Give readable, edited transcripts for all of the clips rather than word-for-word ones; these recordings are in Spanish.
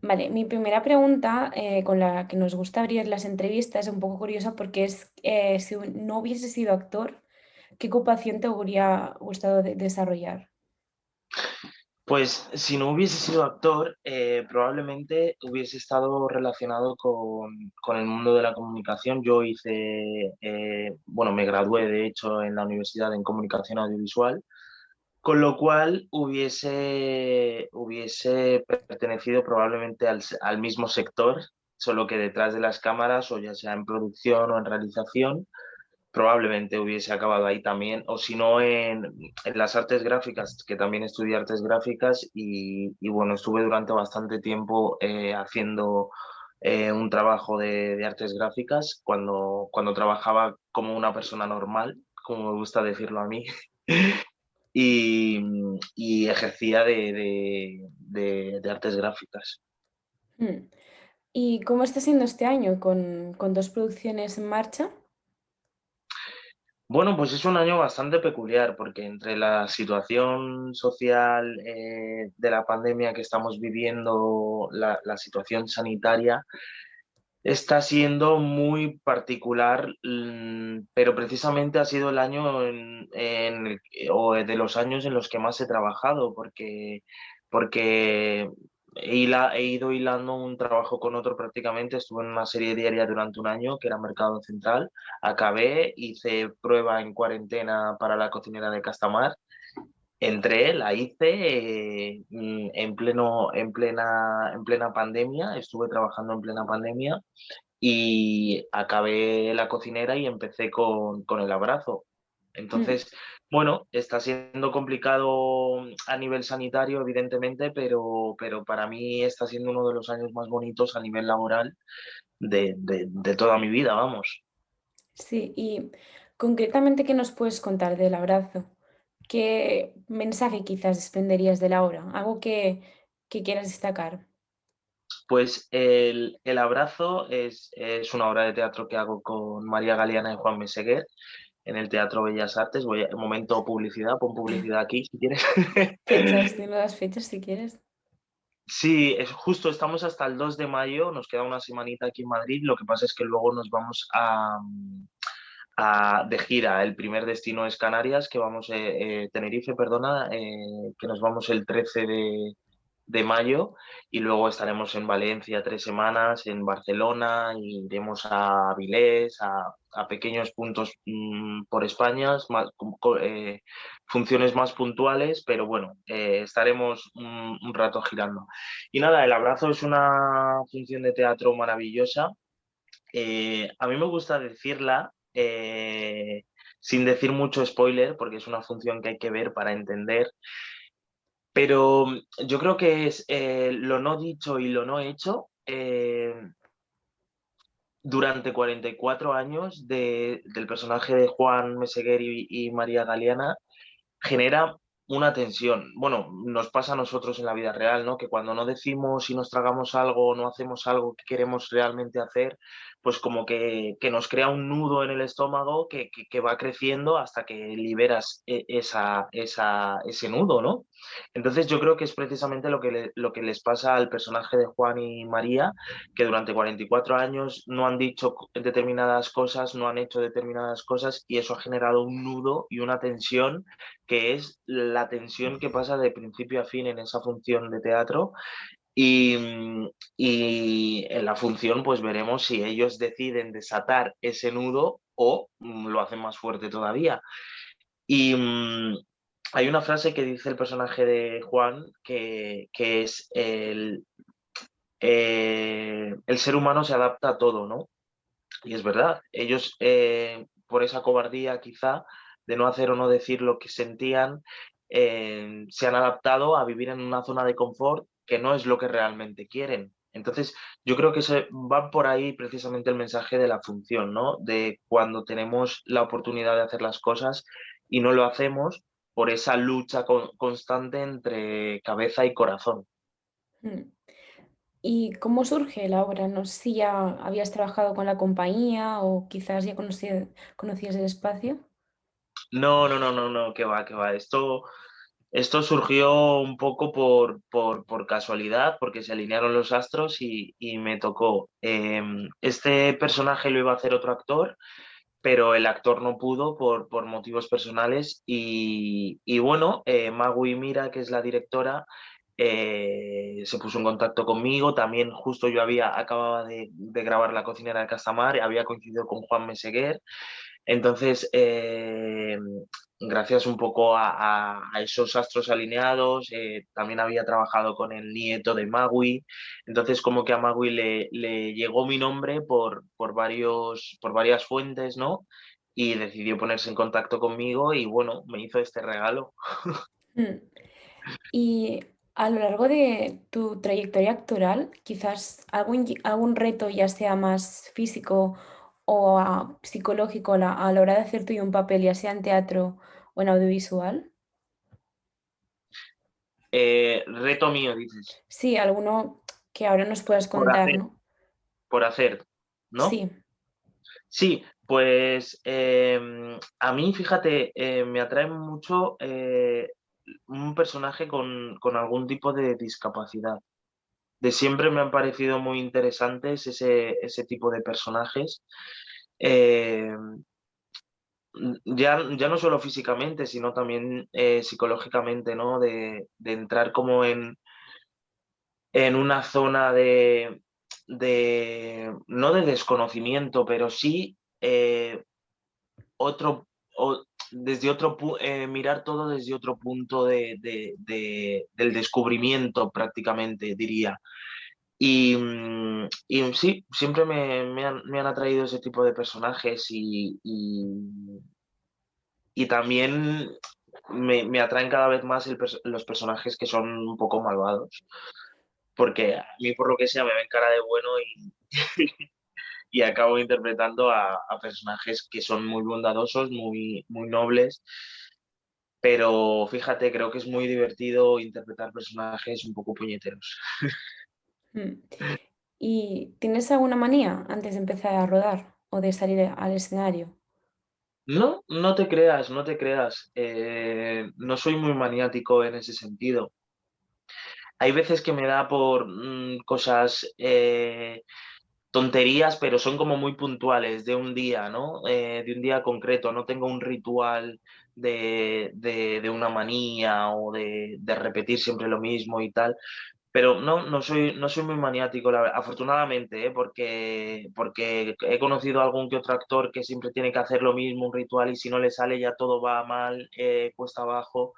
Vale, mi primera pregunta, con la que nos gusta abrir las entrevistas, es un poco curiosa porque es, si no hubiese sido actor, ¿qué ocupación te hubiera gustado desarrollar? Pues si no hubiese sido actor, probablemente hubiese estado relacionado con el mundo de la comunicación. Yo hice, bueno, me gradué de hecho en la universidad en comunicación audiovisual, con lo cual hubiese pertenecido probablemente al mismo sector, solo que detrás de las cámaras, o ya sea en producción o en realización, probablemente hubiese acabado ahí también, o si no en las artes gráficas, que también estudié artes gráficas y bueno, estuve durante bastante tiempo haciendo un trabajo de artes gráficas cuando trabajaba como una persona normal, como me gusta decirlo a mí, y, y ejercía de artes gráficas. Mm. ¿Y cómo está siendo este año con dos producciones en marcha? Bueno, pues es un año bastante peculiar porque entre la situación social de la pandemia que estamos viviendo, la situación sanitaria, está siendo muy particular, pero precisamente ha sido el año o de los años en los que más he trabajado porque he ido hilando un trabajo con otro prácticamente. Estuve en una serie diaria durante un año que era Mercado Central. Acabé, hice prueba en cuarentena para la cocinera de Castamar. Entré, la hice en plena pandemia, estuve trabajando en plena pandemia y acabé la cocinera y empecé con el abrazo. Mm. Entonces, bueno, está siendo complicado a nivel sanitario, evidentemente, pero para mí está siendo uno de los años más bonitos a nivel laboral de toda mi vida, vamos. Sí, y concretamente, ¿qué nos puedes contar del abrazo? ¿Qué mensaje quizás desprenderías de la obra? Algo que quieras destacar. Pues el abrazo es una obra de teatro que hago con María Galeana y Juan Meseguer en el Teatro Bellas Artes. Momento publicidad, pon publicidad aquí si quieres. Fechas, dime las fechas si quieres. Sí, es justo, estamos hasta el 2 de mayo, nos queda una semanita aquí en Madrid, lo que pasa es que luego nos vamos de gira. El primer destino es Canarias, que vamos, Tenerife, perdona, que nos vamos el 13 de mayo y luego estaremos en Valencia 3 semanas, en Barcelona, y iremos a Avilés, a pequeños puntos por España, funciones más puntuales, pero bueno, estaremos un rato girando. Y nada, El Abrazo es una función de teatro maravillosa. A mí me gusta decirla sin decir mucho spoiler, porque es una función que hay que ver para entender, pero yo creo que es lo no dicho y lo no hecho durante 44 años del personaje de Juan Meseguer y María Galeana genera una tensión. Bueno, nos pasa a nosotros en la vida real, ¿no? Que cuando no decimos y nos tragamos algo o no hacemos algo que queremos realmente hacer, pues como que nos crea un nudo en el estómago que va creciendo hasta que liberas ese nudo, ¿no? Entonces yo creo que es precisamente lo que les pasa al personaje de Juan y María, que durante 44 años no han dicho determinadas cosas, no han hecho determinadas cosas, y eso ha generado un nudo y una tensión que es la tensión que pasa de principio a fin en esa función de teatro. Y en la función pues veremos si ellos deciden desatar ese nudo o lo hacen más fuerte todavía. Y hay una frase que dice el personaje de Juan que es el ser humano se adapta a todo, ¿no? Y es verdad, ellos por esa cobardía quizá de no hacer o no decir lo que sentían, se han adaptado a vivir en una zona de confort que no es lo que realmente quieren. Entonces, yo creo que se va por ahí precisamente el mensaje de la función, ¿no? De cuando tenemos la oportunidad de hacer las cosas y no lo hacemos por esa lucha constante entre cabeza y corazón. Mm. ¿Y cómo surge la obra? No sé si ya habías trabajado con la compañía o quizás ya conocías el espacio. No, no, no, no, no, que va, que va. Esto Esto surgió un poco por casualidad, porque se alinearon los astros y me tocó. Este personaje lo iba a hacer otro actor, pero el actor no pudo por motivos personales y bueno, Magui Mira, que es la directora, se puso en contacto conmigo. También justo yo acababa de grabar La cocinera de Castamar, había coincidido con Juan Meseguer. Entonces, gracias un poco a esos astros alineados, también había trabajado con el nieto de Magui, entonces como que a Magui le llegó mi nombre por varias fuentes, ¿no? Y decidió ponerse en contacto conmigo y bueno, me hizo este regalo. Mm. Y a lo largo de tu trayectoria actoral, quizás algún reto, ya sea más físico o psicológico, a la hora de hacer tú un papel, ya sea en teatro o en audiovisual. Reto mío, dices, Sí, alguno que ahora nos puedas por contar, hacer, ¿no? por hacer, ¿no? Sí. Sí, pues a mí, fíjate, me atrae mucho un personaje con algún tipo de discapacidad. De siempre me han parecido muy interesantes ese tipo de personajes. Eh, ya no solo físicamente, sino también psicológicamente, ¿no? De entrar como en una zona no de desconocimiento, pero sí otro, desde mirar todo desde otro punto del descubrimiento prácticamente, diría. Y sí, siempre me han atraído ese tipo de personajes y también me atraen cada vez más los personajes que son un poco malvados, porque a mí por lo que sea me ven cara de bueno y acabo interpretando a personajes que son muy bondadosos, muy nobles, pero fíjate, creo que es muy divertido interpretar personajes un poco puñeteros. Mm. ¿Y tienes alguna manía antes de empezar a rodar o de salir al escenario? No, no te creas, no te creas. No soy muy maniático en ese sentido. Hay veces que me da por cosas, tonterías, pero son como muy puntuales de un día, ¿no? De un día concreto. No tengo un ritual de una manía o de repetir siempre lo mismo y tal. Pero no soy muy maniático, afortunadamente, ¿eh? Porque he conocido a algún que otro actor que siempre tiene que hacer lo mismo, un ritual, y si no le sale ya todo va mal, cuesta abajo,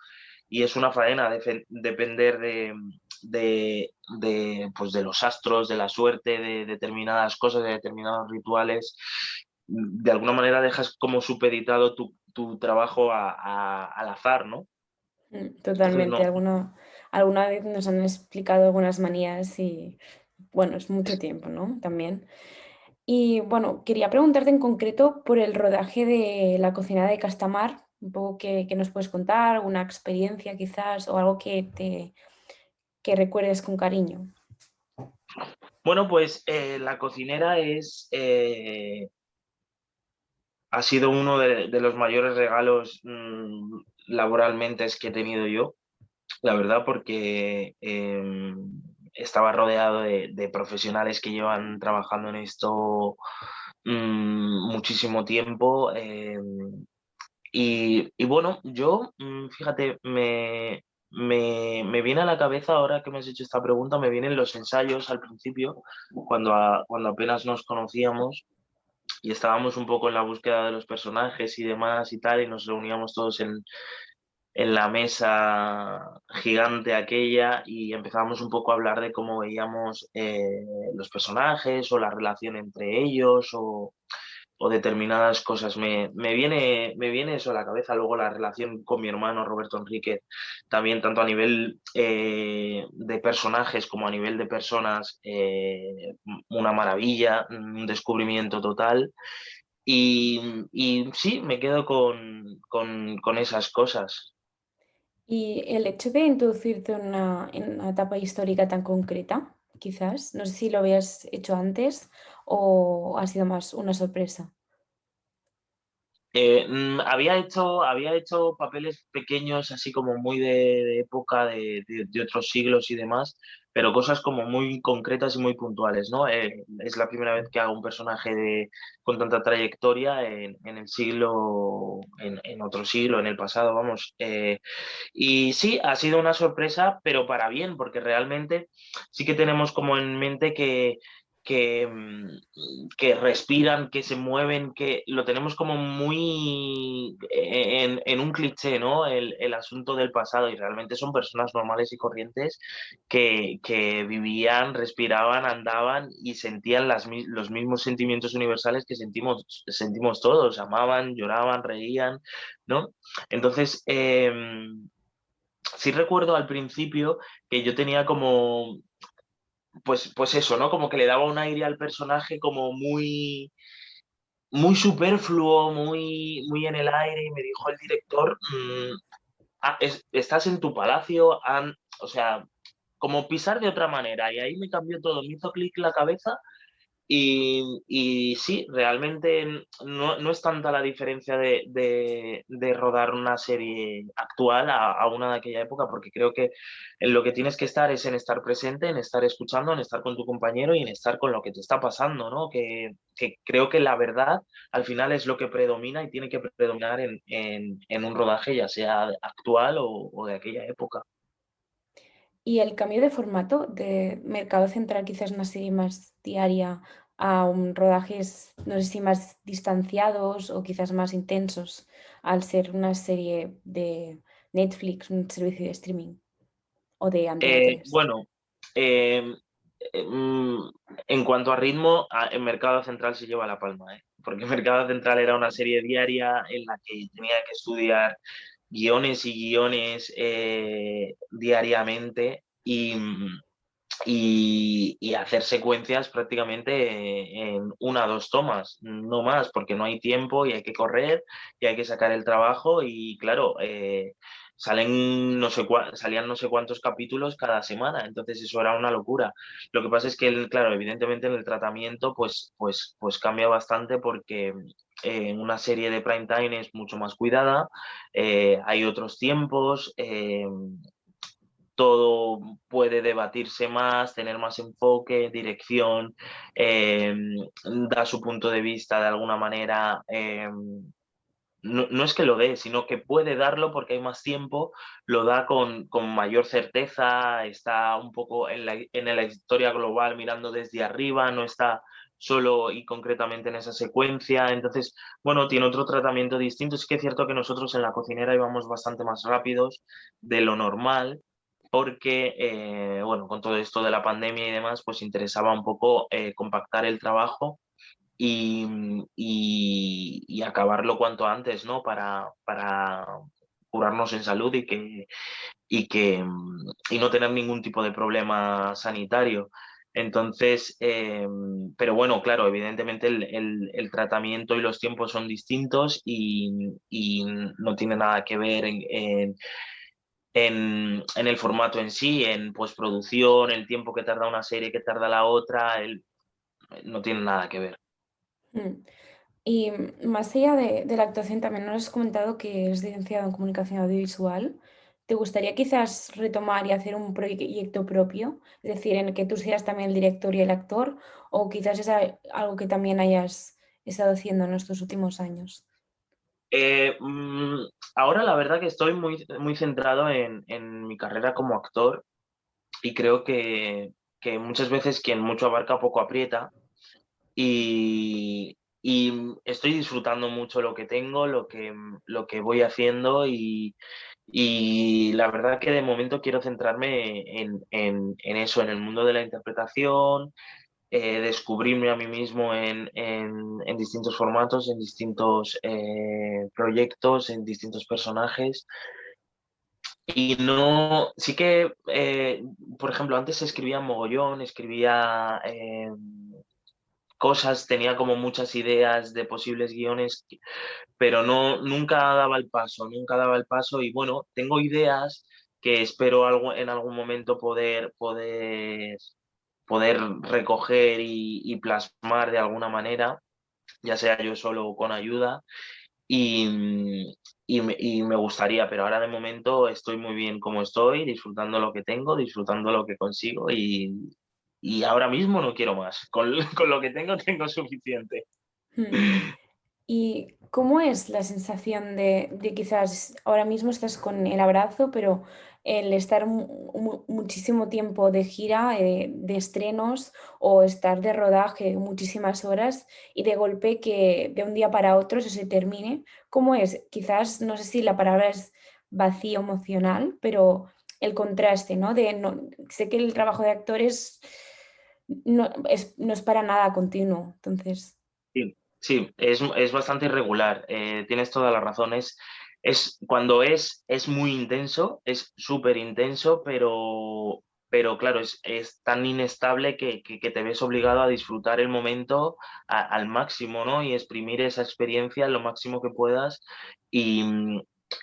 y es una faena depender pues de los astros, de la suerte, de determinadas cosas, de determinados rituales. De alguna manera dejas como supeditado tu trabajo al azar, ¿no? Entonces, Totalmente. no. Alguna vez nos han explicado algunas manías y, bueno, es mucho tiempo, ¿no? También. Y bueno, quería preguntarte en concreto por el rodaje de La cocinera de Castamar, un poco qué nos puedes contar, alguna experiencia quizás o algo que recuerdes con cariño. Bueno, pues la cocinera ha sido uno de los mayores regalos laboralmente que he tenido yo, la verdad, porque estaba rodeado de profesionales que llevan trabajando en esto muchísimo tiempo. Y bueno, yo, fíjate, me viene a la cabeza ahora que me has hecho esta pregunta, me vienen los ensayos al principio, cuando apenas nos conocíamos y estábamos un poco en la búsqueda de los personajes y demás y tal, y nos reuníamos todos en la mesa gigante aquella y empezábamos un poco a hablar de cómo veíamos los personajes o la relación entre ellos o determinadas cosas. Me viene eso a la cabeza. Luego la relación con mi hermano Roberto Enríquez, también tanto a nivel de personajes como a nivel de personas, una maravilla, un descubrimiento total. Y sí, me quedo con esas cosas. Y el hecho de introducirte en una etapa histórica tan concreta, quizás, no sé si lo habías hecho antes o ha sido más una sorpresa. Había hecho papeles pequeños, así como muy de época de otros siglos y demás, pero cosas como muy concretas y muy puntuales, ¿no? Es la primera vez que hago un personaje con tanta trayectoria en el siglo, en otro siglo, en el pasado, vamos. Y sí, ha sido una sorpresa, pero para bien, porque realmente sí que tenemos como en mente que respiran, que se mueven, que lo tenemos como muy en un cliché, ¿no? El asunto del pasado y realmente son personas normales y corrientes que vivían, respiraban, andaban y sentían los mismos sentimientos universales que sentimos todos, amaban, lloraban, reían, ¿no? Entonces, sí recuerdo al principio que yo tenía como pues eso, ¿no? Como que le daba un aire al personaje como muy superfluo, muy en el aire, y me dijo el director, estás en tu palacio, o sea, como pisar de otra manera, y ahí me cambió todo, me hizo clic la cabeza y sí, realmente no es tanta la diferencia de rodar una serie actual a una de aquella época, porque creo que en lo que tienes que estar es en estar presente, en estar escuchando, en estar con tu compañero y en estar con lo que te está pasando, ¿no? Que creo que la verdad al final es lo que predomina y tiene que predominar en un rodaje, ya sea actual o de aquella época. Y el cambio de formato de Mercado Central, quizás una serie más diaria, a rodajes, no sé si más distanciados o quizás más intensos, al ser una serie de Netflix, un servicio de streaming o de Antena 3. Bueno, eh, en cuanto a ritmo, en Mercado Central se lleva la palma, ¿eh? Porque Mercado Central era una serie diaria en la que tenía que estudiar guiones y guiones diariamente y hacer secuencias prácticamente en una o dos tomas, no más, porque no hay tiempo y hay que correr y hay que sacar el trabajo y claro, salían no sé cuántos capítulos cada semana, entonces eso era una locura. Lo que pasa es que, claro, evidentemente en el tratamiento pues cambia bastante porque una serie de prime time es mucho más cuidada, hay otros tiempos, todo puede debatirse más, tener más enfoque, dirección, eh, da su punto de vista de alguna manera. No es que lo dé, sino que puede darlo porque hay más tiempo, lo da con mayor certeza, está un poco en la historia global mirando desde arriba, no está solo y concretamente en esa secuencia. Entonces, bueno, tiene otro tratamiento distinto. Es que es cierto que nosotros en la cocinera íbamos bastante más rápidos de lo normal porque, bueno, con todo esto de la pandemia y demás, pues interesaba un poco compactar el trabajo y acabarlo cuanto antes, ¿no? Para curarnos en salud y no tener ningún tipo de problema sanitario. Entonces, pero bueno, claro, evidentemente el tratamiento y los tiempos son distintos y no tiene nada que ver en el formato en sí, en postproducción, el tiempo que tarda una serie, que tarda la otra, no tiene nada que ver. Mm. Y más allá de la actuación, también nos has comentado que eres licenciado en comunicación audiovisual. ¿Te gustaría quizás retomar y hacer un proyecto propio? Es decir, en el que tú seas también el director y el actor, o quizás es algo que también hayas estado haciendo en estos últimos años. Eh, mm, Ahora la verdad que estoy muy centrado en mi carrera como actor y creo que muchas veces quien mucho abarca poco aprieta y estoy disfrutando mucho lo que tengo, lo que voy haciendo y la verdad que de momento quiero centrarme en eso, en el mundo de la interpretación, descubrirme a mí mismo en distintos formatos, en distintos proyectos, en distintos personajes. Y no, sí que, por ejemplo, antes escribía mogollón, escribía cosas, tenía como muchas ideas de posibles guiones, pero nunca daba el paso, nunca daba el paso y bueno, tengo ideas que espero en algún momento poder recoger y plasmar de alguna manera, ya sea yo solo o con ayuda. y, y me gustaría, pero ahora de momento estoy muy bien como estoy, disfrutando lo que tengo, disfrutando lo que consigo y ahora mismo no quiero más. Con lo que tengo suficiente. Mm. ¿Y cómo es la sensación de quizás ahora mismo estás con el abrazo, pero el estar muchísimo tiempo de gira, de estrenos o estar de rodaje muchísimas horas y de golpe que de un día para otro eso se termine? ¿Cómo es? Quizás, no sé si la palabra es vacío emocional, pero el contraste, ¿no? Sé que el trabajo de actores no es para nada continuo, entonces. Sí, sí, es bastante irregular, tienes toda la razón. Cuando es muy intenso, es súper intenso, pero claro, es tan inestable que te ves obligado a disfrutar el momento al máximo, ¿no? Y exprimir esa experiencia lo máximo que puedas y,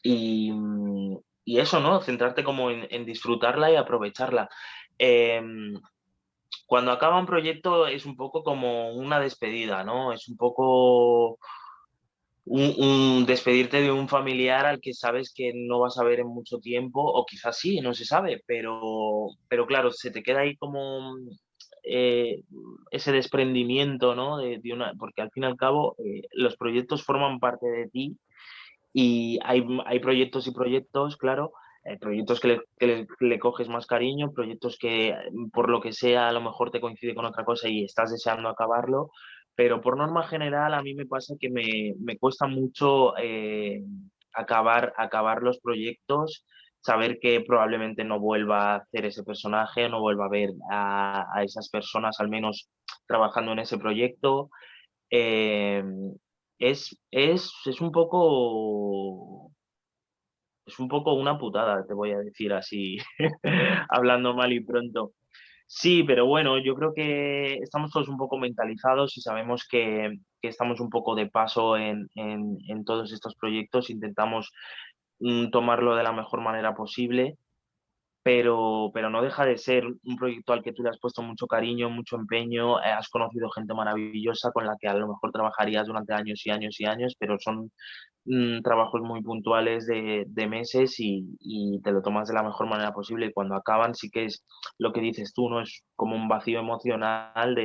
y, y eso, ¿no? Centrarte como en disfrutarla y aprovecharla. Cuando acaba un proyecto es un poco como una despedida, ¿no? Es un poco un despedirte de un familiar al que sabes que no vas a ver en mucho tiempo, o quizás sí, no se sabe, pero claro, se te queda ahí como eh, ese desprendimiento, ¿no? Porque al fin y al cabo los proyectos forman parte de ti y hay proyectos y proyectos, claro, proyectos que le coges más cariño, proyectos que por lo que sea a lo mejor te coincide con otra cosa y estás deseando acabarlo, pero por norma general a mí me pasa que me cuesta mucho acabar los proyectos, saber que probablemente no vuelva a hacer ese personaje, no vuelva a ver a esas personas al menos trabajando en ese proyecto. Eh, es un poco una putada, te voy a decir así, hablando mal y pronto. Sí, pero bueno, yo creo que estamos todos un poco mentalizados y sabemos que estamos un poco de paso en todos estos proyectos. Intentamos tomarlo de la mejor manera posible, pero no deja de ser un proyecto al que tú le has puesto mucho cariño, mucho empeño, has conocido gente maravillosa con la que a lo mejor trabajarías durante años y años y años, pero son trabajos muy puntuales de meses y te lo tomas de la mejor manera posible. Y cuando acaban, sí que es lo que dices tú, ¿no? Es como un vacío emocional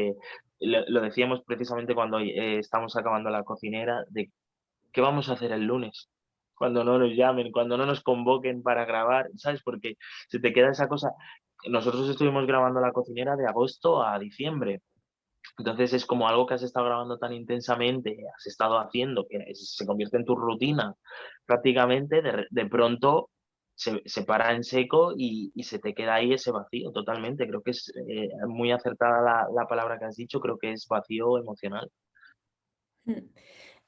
lo decíamos precisamente cuando estamos acabando la cocinera, de qué vamos a hacer el lunes. Cuando no nos llamen, cuando no nos convoquen para grabar, ¿sabes? Porque se te queda esa cosa. Nosotros estuvimos grabando la cocinera de agosto a diciembre, entonces es como algo que has estado grabando tan intensamente, has estado haciendo, que se convierte en tu rutina prácticamente, de pronto se para en seco y se te queda ahí ese vacío totalmente. Creo que es muy acertada la palabra que has dicho, creo que es vacío emocional. Mm.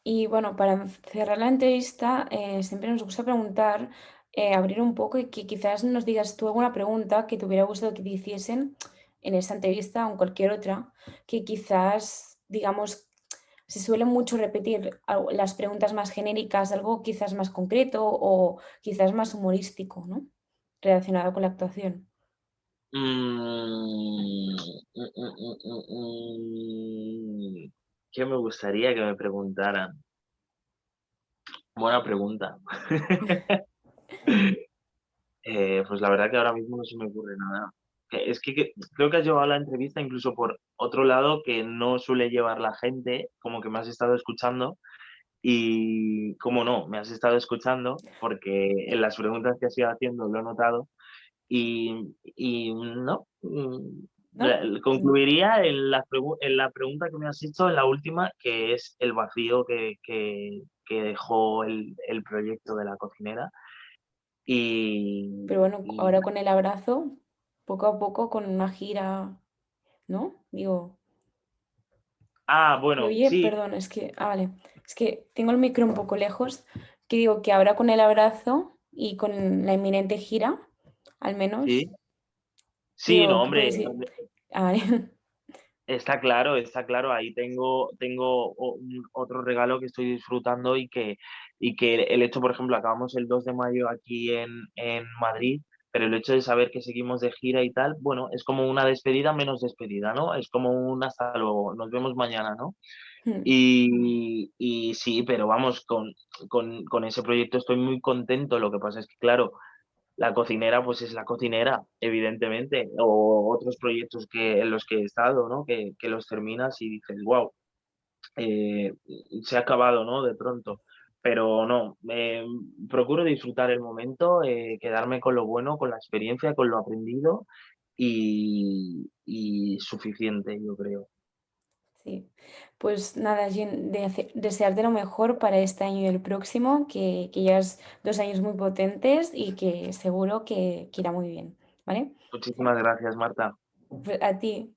Y bueno, para cerrar la entrevista, siempre nos gusta preguntar, abrir un poco y que quizás nos digas tú alguna pregunta que te hubiera gustado que te hiciesen en esta entrevista o en cualquier otra, que quizás, digamos, se suelen mucho repetir las preguntas más genéricas, algo quizás más concreto o quizás más humorístico, ¿no? Relacionado con la actuación. Mm, mm, mm, mm, ¿Qué me gustaría que me preguntaran? Buena pregunta. Pues la verdad que ahora mismo no se me ocurre nada. Es que creo que has llevado la entrevista incluso por otro lado que no suele llevar la gente, como que me has estado escuchando y como no, me has estado escuchando porque en las preguntas que has ido haciendo lo he notado y no, ¿No? concluiría en la pregunta que me has hecho, en la última, que es el vacío que dejó el proyecto de la cocinera. Pero bueno, Y ahora con el abrazo, poco a poco, con una gira, ¿no? Digo, que bueno, oye, sí, perdón, es que, vale, es que tengo el micro un poco lejos, que digo que ahora con el abrazo y con la inminente gira, al menos, sí, sí, digo, no, que hombre, puedes ir. Ah, vale. está claro, ahí tengo otro regalo que estoy disfrutando y que el hecho, por ejemplo, acabamos el 2 de mayo aquí en Madrid pero el hecho de saber que seguimos de gira y tal, bueno, es como una despedida menos despedida, ¿no? Es como un hasta luego, nos vemos mañana, ¿no? Mm. Y sí, pero vamos, con ese proyecto estoy muy contento. Lo que pasa es que, claro, la cocinera, pues es la cocinera, evidentemente, o otros proyectos en los que he estado, ¿no? Que los terminas y dices, wow, eh, se ha acabado, ¿no? De pronto. Pero no, procuro disfrutar el momento, quedarme con lo bueno, con la experiencia, con lo aprendido y suficiente, yo creo. Sí, pues nada, Jen, desearte lo mejor para este año y el próximo, que llevas 2 años muy potentes y que seguro que irá muy bien, ¿vale? Muchísimas gracias, Marta. Pues a ti.